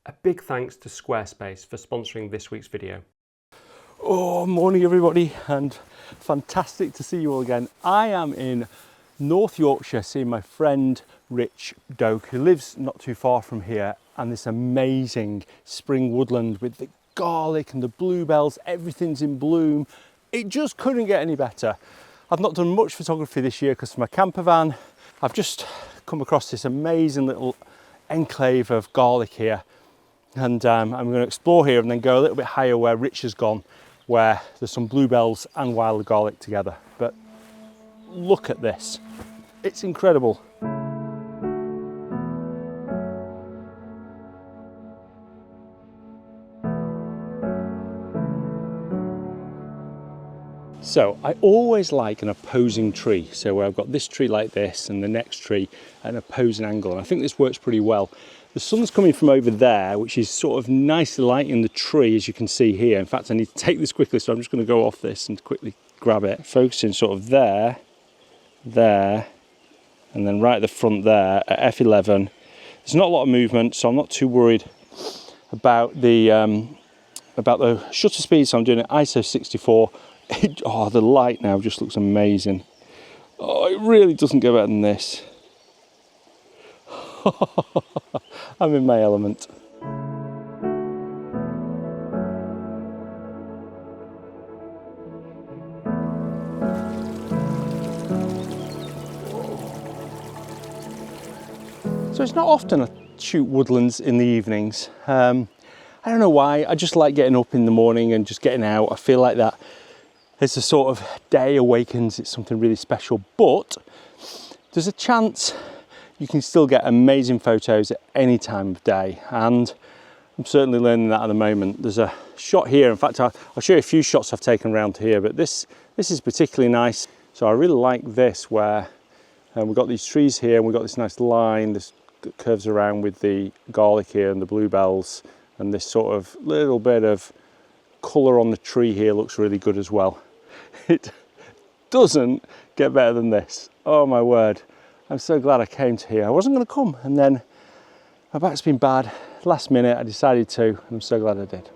A big thanks to Squarespace for sponsoring this week's video. Oh, morning everybody, and fantastic to see you all again. I am in North Yorkshire seeing my friend Rich Doak, who lives not too far from here, and this amazing spring woodland with the garlic and the bluebells, everything's in bloom. It just couldn't get any better. I've not done much photography this year because of my camper van. I've just come across this amazing little enclave of garlic here, and I'm going to explore here and then go a little bit higher where Rich has gone, where there's some bluebells and wild garlic together. But look at this, it's incredible. So I always like an opposing tree, so where I've got this tree like this and the next tree at an opposing angle, and I think this works pretty well. The sun's coming from over there, which is sort of nicely lighting the tree, as you can see here. In fact, I need to take this quickly, so I'm just going to go off this and quickly grab it. Focusing sort of there, there, and then right at the front there at f11. There's not a lot of movement, so I'm not too worried about the shutter speed, so I'm doing it ISO 64. Oh, the light now just looks amazing. Oh, it really doesn't get better than this. I'm in my element. So it's not often I shoot woodlands in the evenings. I don't know why, I just like getting up in the morning and just getting out. I feel like that as the sort of day awakens, it's something really special, but there's a chance you can still get amazing photos at any time of day, and I'm certainly learning that at the moment. There's a shot here, in fact I'll show you a few shots I've taken around here, but this is particularly nice. So I really like this, where we've got these trees here and we've got this nice line that curves around with the garlic here and the bluebells, and this sort of little bit of colour on the tree here looks really good as well. It doesn't get better than this. Oh my word. I'm so glad I came to here. I wasn't going to come, and then my back's been bad. Last minute I decided to, and I'm so glad I did.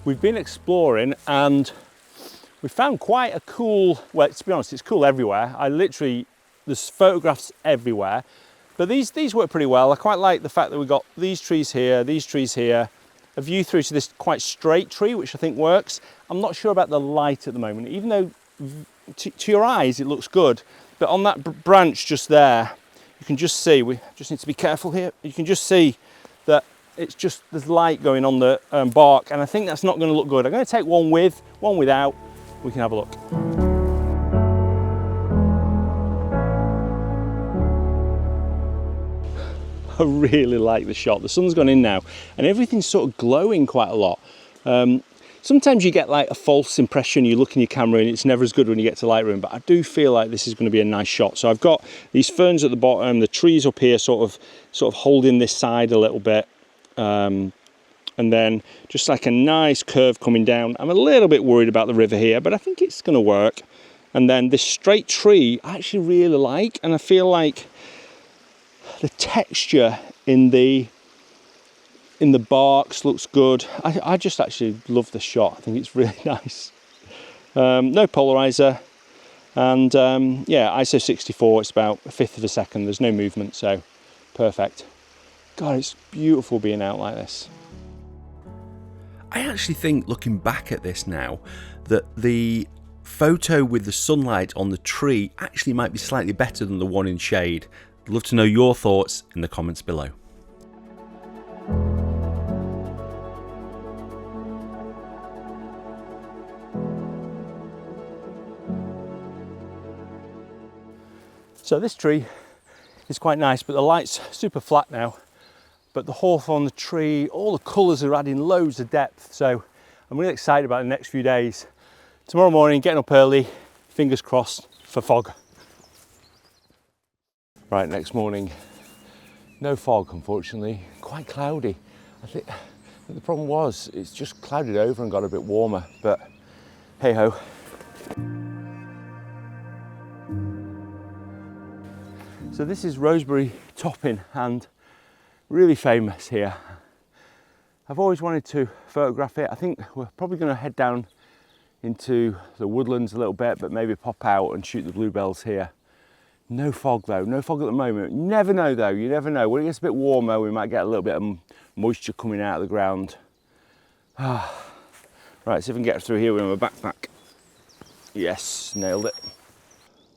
We've been exploring and we found quite a cool, well, to be honest, it's cool everywhere. There's photographs everywhere, but these work pretty well. I quite like the fact that we've got these trees here, a view through to this quite straight tree, which I think works. I'm not sure about the light at the moment, even though to your eyes it looks good, but on that branch just there, you can just see, we just need to be careful here, you can just see that it's just, there's light going on the bark, and I think that's not going to look good. I'm going to take one with, one without, we can have a look. I really like the shot. The sun's gone in now and everything's sort of glowing quite a lot. Sometimes you get like a false impression, you look in your camera and it's never as good when you get to Lightroom, but I do feel like this is going to be a nice shot. So I've got these ferns at the bottom, the trees up here sort of holding this side a little bit, and then just like a nice curve coming down. I'm a little bit worried about the river here, but I think it's going to work. And then this straight tree I actually really like, and I feel like the texture in the barks looks good. I just actually love the shot. I think it's really nice. No polarizer, and yeah, ISO 64, it's about a fifth of a second. There's no movement, so perfect. God, it's beautiful being out like this. I actually think, looking back at this now, that the photo with the sunlight on the tree actually might be slightly better than the one in shade. I'd love to know your thoughts in the comments below. So this tree is quite nice, but the light's super flat now. But the hawthorn, the tree, all the colours are adding loads of depth. So I'm really excited about the next few days. Tomorrow morning, getting up early, fingers crossed for fog. Right, next morning, no fog, unfortunately, quite cloudy. I think the problem was it's just clouded over and got a bit warmer, but hey ho. So this is Roseberry Topping, and really famous here. I've always wanted to photograph it. I think we're probably going to head down into the woodlands a little bit, but maybe pop out and shoot the bluebells here. No fog though, no fog at the moment. You never know though, you never know. When it gets a bit warmer, we might get a little bit of moisture coming out of the ground. Right, see if I can get through here with my backpack. Yes, nailed it.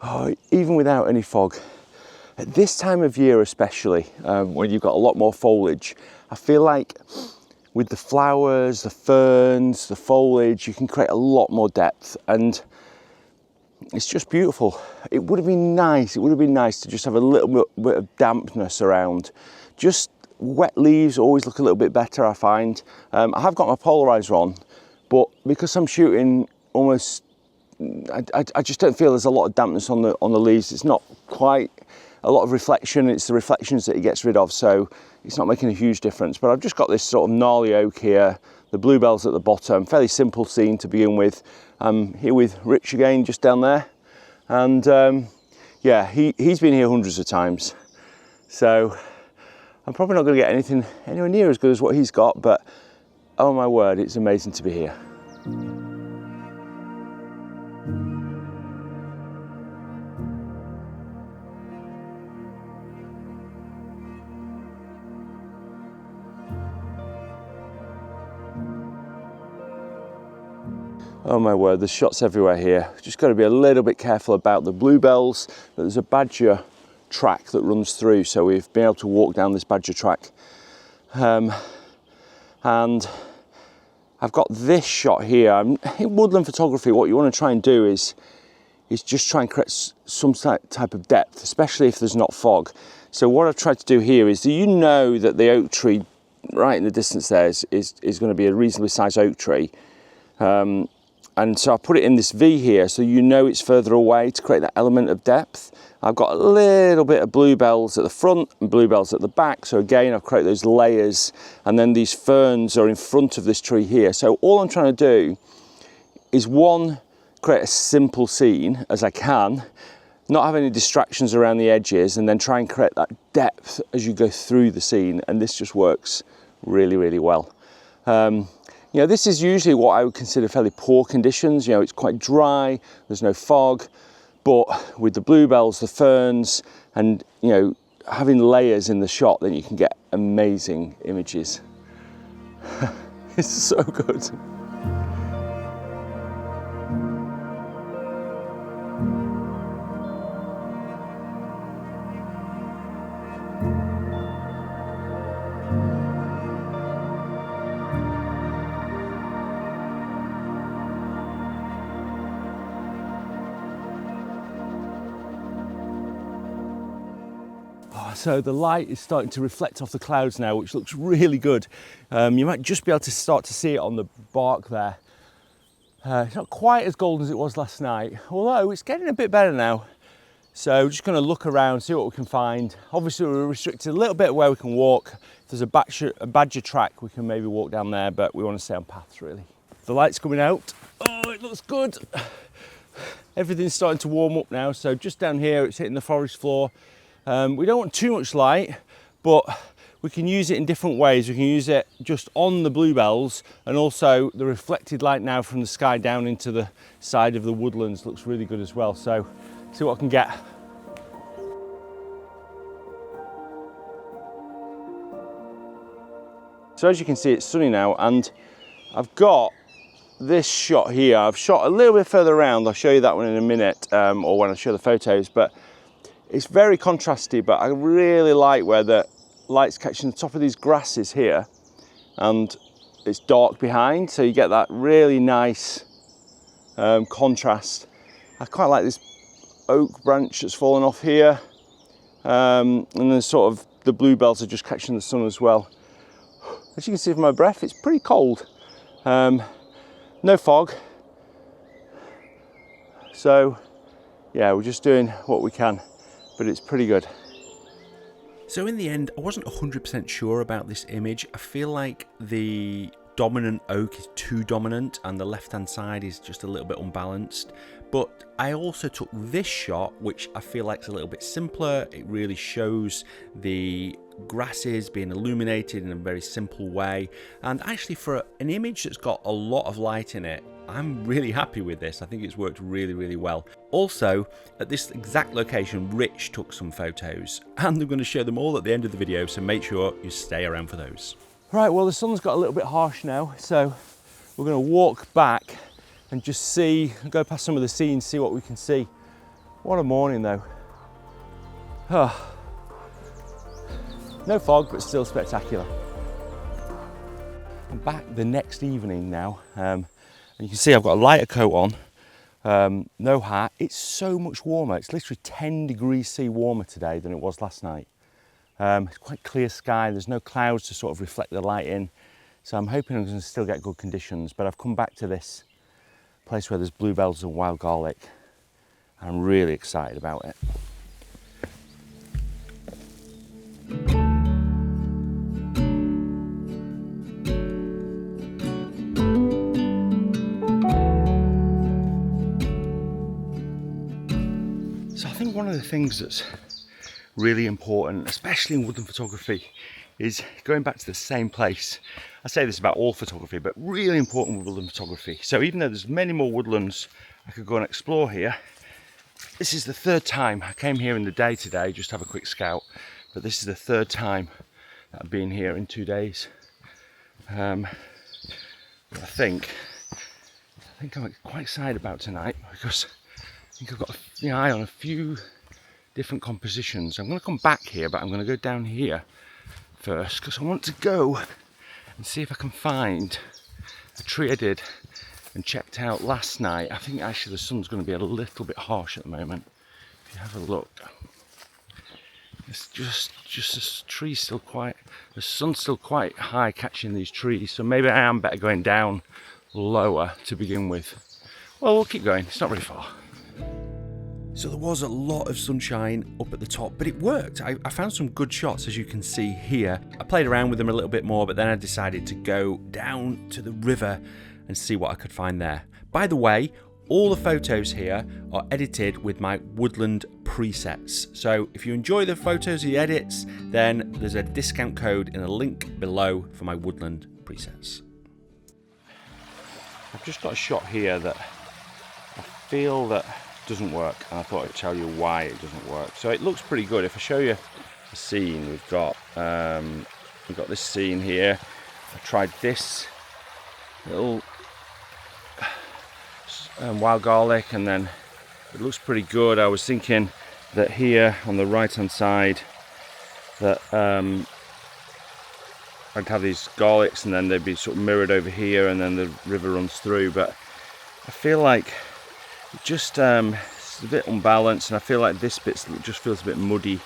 Oh, even without any fog, at this time of year especially, when you've got a lot more foliage, I feel like with the flowers, the ferns, the foliage, you can create a lot more depth, and it's just beautiful. It would have been nice to just have a little bit of dampness around. Just wet leaves always look a little bit better, I find. I have got my polarizer on, but because I'm shooting almost, I just don't feel there's a lot of dampness on the leaves. It's not quite a lot of reflection. It's the reflections that it gets rid of, so it's not making a huge difference. But I've just got this sort of gnarly oak here, the bluebells at the bottom, fairly simple scene to begin with. I'm here with Rich again, just down there, and yeah, he's been here hundreds of times, so I'm probably not going to get anything anywhere near as good as what he's got, but oh my word, it's amazing to be here. Oh my word, there's shots everywhere here. Just got to be a little bit careful about the bluebells, but there's a badger track that runs through, so we've been able to walk down this badger track. And I've got this shot here. In woodland photography, what you want to try and do is just try and create some type of depth, especially if there's not fog. So what I've tried to do here is, you know that the oak tree right in the distance there is going to be a reasonably sized oak tree. And so I put it in this V here, so you know it's further away to create that element of depth. I've got a little bit of bluebells at the front and bluebells at the back, so again I've created those layers, and then these ferns are in front of this tree here. So all I'm trying to do is, one, create a simple scene as I can, not have any distractions around the edges, and then try and create that depth as you go through the scene, and this just works really, really well. You know, this is usually what I would consider fairly poor conditions. You know, it's quite dry, there's no fog, but with the bluebells, the ferns, and, you know, having layers in the shot, then you can get amazing images. It's so good. So the light is starting to reflect off the clouds now, which looks really good. You might just be able to start to see it on the bark there. It's not quite as golden as it was last night, although it's getting a bit better now. So just going to look around, see what we can find. Obviously we're restricted a little bit where we can walk. If there's a badger track, we can maybe walk down there, but we want to stay on paths really. The light's coming out. Oh, it looks good. Everything's starting to warm up now. So just down here, it's hitting the forest floor. We don't want too much light, but we can use it in different ways. We can use it just on the bluebells, and also the reflected light now from the sky down into the side of the woodlands looks really good as well. So see what I can get. So as you can see, it's sunny now, and I've got this shot here. I've shot a little bit further around. I'll show you that one in a minute, or when I show the photos, but it's very contrasty, but I really like where the light's catching the top of these grasses here, and it's dark behind, so you get that really nice contrast. I quite like this oak branch that's fallen off here, and then sort of the bluebells are just catching the sun as well. As you can see from my breath, it's pretty cold. No fog, so yeah, we're just doing what we can, but it's pretty good. So in the end, I wasn't 100% sure about this image. I feel like the dominant oak is too dominant and the left-hand side is just a little bit unbalanced. But I also took this shot, which I feel like is a little bit simpler. It really shows the grasses being illuminated in a very simple way. And actually for an image that's got a lot of light in it, I'm really happy with this. I think it's worked really, really well. Also, at this exact location, Rich took some photos, and I'm going to show them all at the end of the video, so make sure you stay around for those. Right, well, the sun's got a little bit harsh now, so we're going to walk back and just go past some of the scenes, see what we can see. What a morning though. No fog, but still spectacular. I'm back the next evening now, and you can see I've got a lighter coat on, no hat. It's so much warmer. It's literally 10 degrees C warmer today than it was last night. It's quite clear sky. There's no clouds to sort of reflect the light in. So I'm hoping I'm going to still get good conditions, but I've come back to this place where there's bluebells and wild garlic. I'm really excited about it. So I think one of the things that's really important, especially in woodland photography, is going back to the same place. I say this about all photography, but really important with woodland photography. So even though there's many more woodlands I could go and explore here, this is the third time. I came here in the day today just to have a quick scout, but this is the third time that I've been here in 2 days. I think I'm quite excited about tonight because I think I've got the eye on a few different compositions. I'm going to come back here, but I'm going to go down here first because I want to go and see if I can find a tree I did and checked out last night. I think actually the sun's going to be a little bit harsh at the moment. If you have a look, it's just this tree's still quite, the sun's still quite high catching these trees, so maybe I am better going down lower to begin with. Well, we'll keep going, it's not very far. So there was a lot of sunshine up at the top, but it worked. I found some good shots, as you can see here. I played around with them a little bit more, but then I decided to go down to the river and see what I could find there. By the way, all the photos here are edited with my Woodland presets. So if you enjoy the photos and the edits, then there's a discount code in a link below for my Woodland presets. I've just got a shot here that I feel that doesn't work, and I thought I'd tell you why it doesn't work. So it looks pretty good. If I show you the scene, we've got this scene here. I tried this little wild garlic, and then it looks pretty good. I was thinking that here on the right hand side that I'd have these garlics and then they'd be sort of mirrored over here and then the river runs through, but I feel like it just it's a bit unbalanced, and I feel like this bit just feels a bit muddy.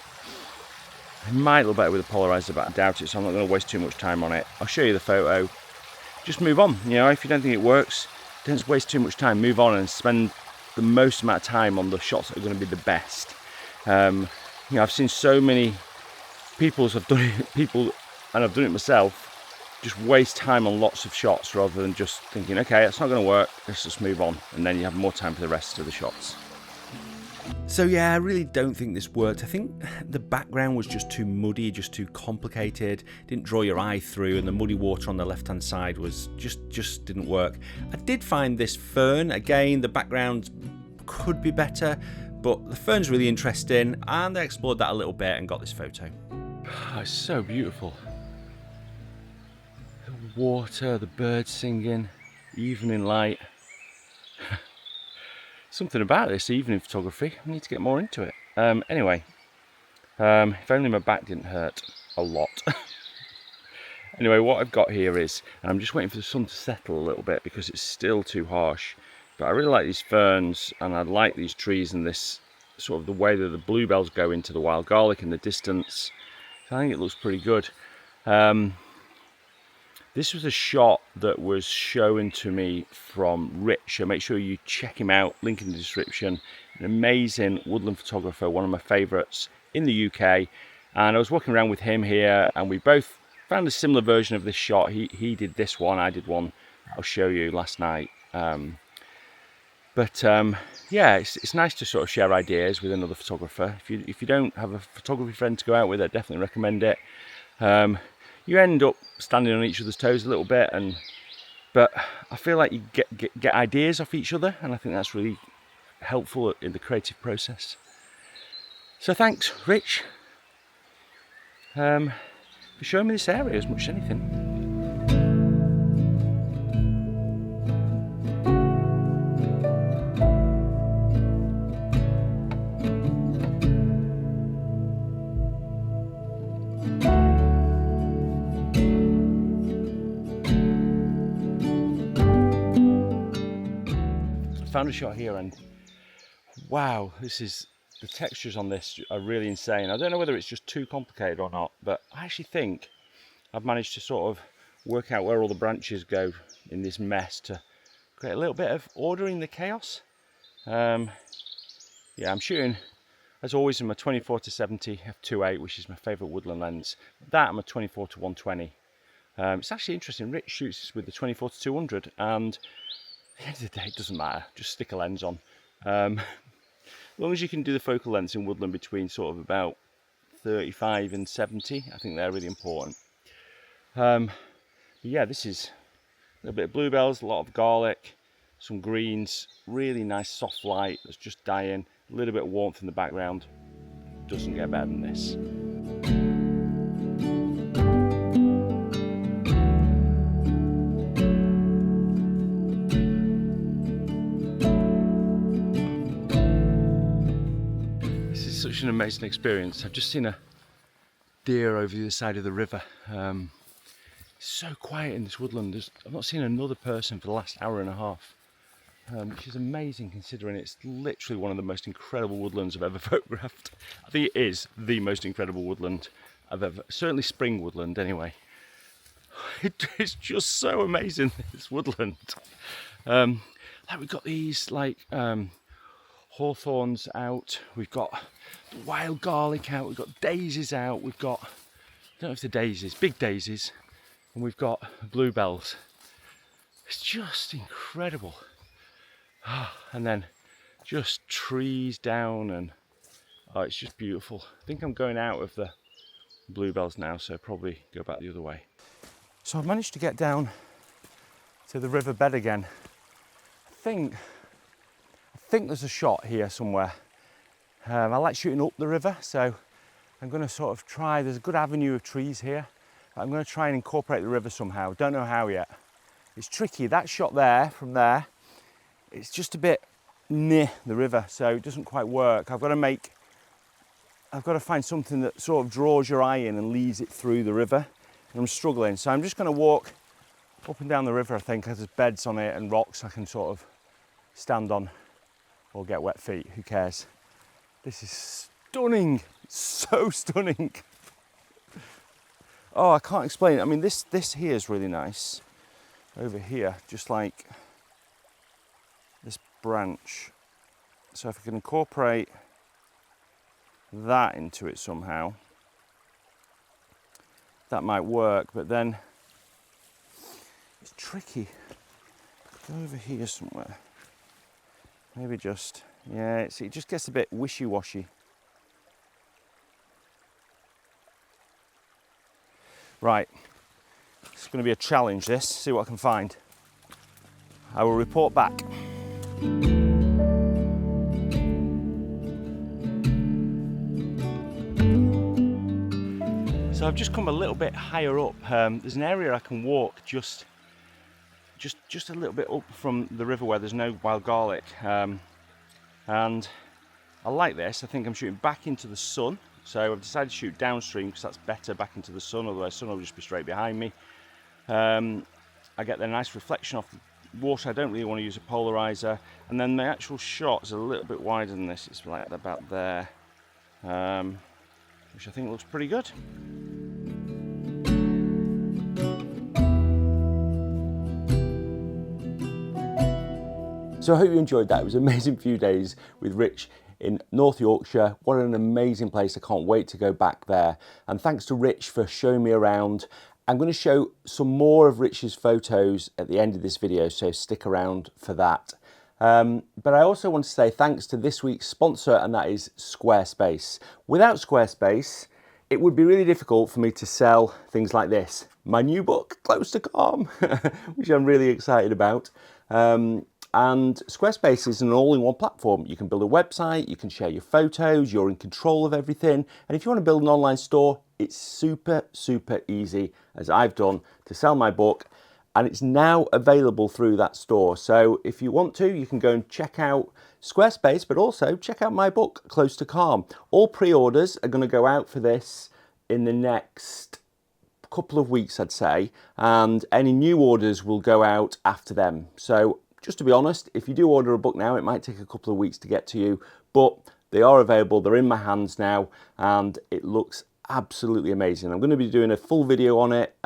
It might look better with a polarizer, but I doubt it, so I'm not going to waste too much time on it. I'll show you the photo. Just move on. You know, if you don't think it works, don't waste too much time. Move on and spend the most amount of time on the shots that are going to be the best. You know, I've seen so many people have done it, and I've done it myself, just waste time on lots of shots rather than just thinking, okay, it's not going to work, let's just move on, and then you have more time for the rest of the shots. So yeah, I really don't think this worked. I think the background was just too muddy, just too complicated, didn't draw your eye through, and the muddy water on the left hand side was just didn't work. I did find this fern, again, the background could be better, but the fern's really interesting, and I explored that a little bit and got this photo. Oh, it's so beautiful. The water, the birds singing, evening light. Something about this evening photography. I need to get more into it. Anyway, if only my back didn't hurt a lot. Anyway, what I've got here is, and I'm just waiting for the sun to settle a little bit because it's still too harsh, but I really like these ferns and I like these trees and this sort of the way that the bluebells go into the wild garlic in the distance. So I think it looks pretty good. This was a shot that was shown to me from Rich, so make sure you check him out, link in the description. An amazing woodland photographer, one of my favourites in the UK, And I was walking around with him here, and we both found a similar version of this shot. He did this one, I did one I'll show you last night. Yeah, it's nice to sort of share ideas with another photographer. If you don't have a photography friend to go out with, I definitely recommend it. You end up standing on each other's toes a little bit, but I feel like you get ideas off each other, and I think that's really helpful in the creative process. So thanks, Rich, for showing me this area as much as anything. Found a shot here, and wow, the textures on this are really insane. I don't know whether it's just too complicated or not, but I actually think I've managed to sort of work out where all the branches go in this mess to create a little bit of order in the chaos. Yeah, I'm shooting as always in my 24-70 f2.8, which is my favorite woodland lens. That I'm a 24-120. It's actually interesting. Rich shoots this with the 24-200, and at the end of the day, it doesn't matter. Just stick a lens on. As long as you can do the focal lengths in woodland between sort of about 35 and 70, I think they're really important. Yeah, this is a little bit of bluebells, a lot of garlic, some greens, really nice soft light that's just dying, a little bit of warmth in the background. Doesn't get better than this. Such an amazing experience. I've just seen a deer over the other side of the river. It's so quiet in this woodland. I've not seen another person for the last hour and a half, which is amazing considering it's literally one of the most incredible woodlands I've ever photographed. I think it is the most incredible woodland I've ever, certainly spring woodland anyway. It's just so amazing, this woodland. Like we've got these like hawthorns out, we've got wild garlic out, we've got daisies out, we've got, I don't know if they're daisies, big daisies, and we've got bluebells. It's just incredible. And then just trees down, and oh, it's just beautiful. I think I'm going out of the bluebells now, so probably go back the other way. So I've managed to get down to the riverbed again. I think there's a shot here somewhere. I like shooting up the river, so I'm going to sort of try, there's a good avenue of trees here. I'm going to try and incorporate the river somehow. Don't know how yet. It's tricky. That shot there, from there, it's just a bit near the river, so it doesn't quite work. I've got to find something that sort of draws your eye in and leads it through the river. And I'm struggling, so I'm just going to walk up and down the river, I think, as there's beds on it and rocks I can sort of stand on or get wet feet, who cares. This is stunning, so stunning. Oh, I can't explain it. I mean, this here is really nice. Over here, just like this branch. So if I can incorporate that into it somehow, that might work, but then it's tricky. Go over here somewhere. Maybe just, yeah, it just gets a bit wishy-washy. Right, it's going to be a challenge this, see what I can find. I will report back. So I've just come a little bit higher up. There's an area I can walk just a little bit up from the river where there's no wild garlic, and I like this. I think I'm shooting back into the sun, so I've decided to shoot downstream because that's better, back into the sun, otherwise the sun will just be straight behind me. I get the nice reflection off the water. I don't really want to use a polarizer, and then the actual shot is a little bit wider than this. It's like about there, which I think looks pretty good. So I hope you enjoyed that. It was an amazing few days with Rich in North Yorkshire. What an amazing place. I can't wait to go back there. And thanks to Rich for showing me around. I'm going to show some more of Rich's photos at the end of this video, so stick around for that. But I also want to say thanks to this week's sponsor, and that is Squarespace. Without Squarespace, it would be really difficult for me to sell things like this. My new book, Close to Calm, which I'm really excited about. And Squarespace is an all-in-one platform. You can build a website, you can share your photos, you're in control of everything. And if you want to build an online store, it's super, super easy, as I've done, to sell my book. And it's now available through that store. So if you want to, you can go and check out Squarespace, but also check out my book, Close to Calm. All pre-orders are going to go out for this in the next couple of weeks, I'd say, and any new orders will go out after them. So just to be honest, if you do order a book now, it might take a couple of weeks to get to you, but they are available, they're in my hands now, and it looks absolutely amazing. I'm going to be doing a full video on it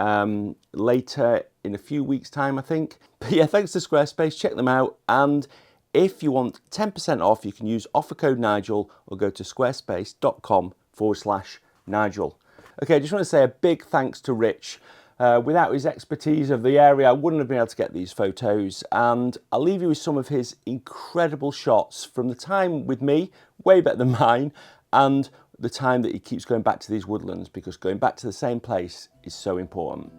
later in a few weeks' time, I think. But yeah, thanks to Squarespace, check them out, and if you want 10% off, you can use offer code Nigel or go to squarespace.com/Nigel. Okay, I just want to say a big thanks to Rich. Without his expertise of the area, I wouldn't have been able to get these photos, and I'll leave you with some of his incredible shots from the time with me, way better than mine, and the time that he keeps going back to these woodlands, because going back to the same place is so important.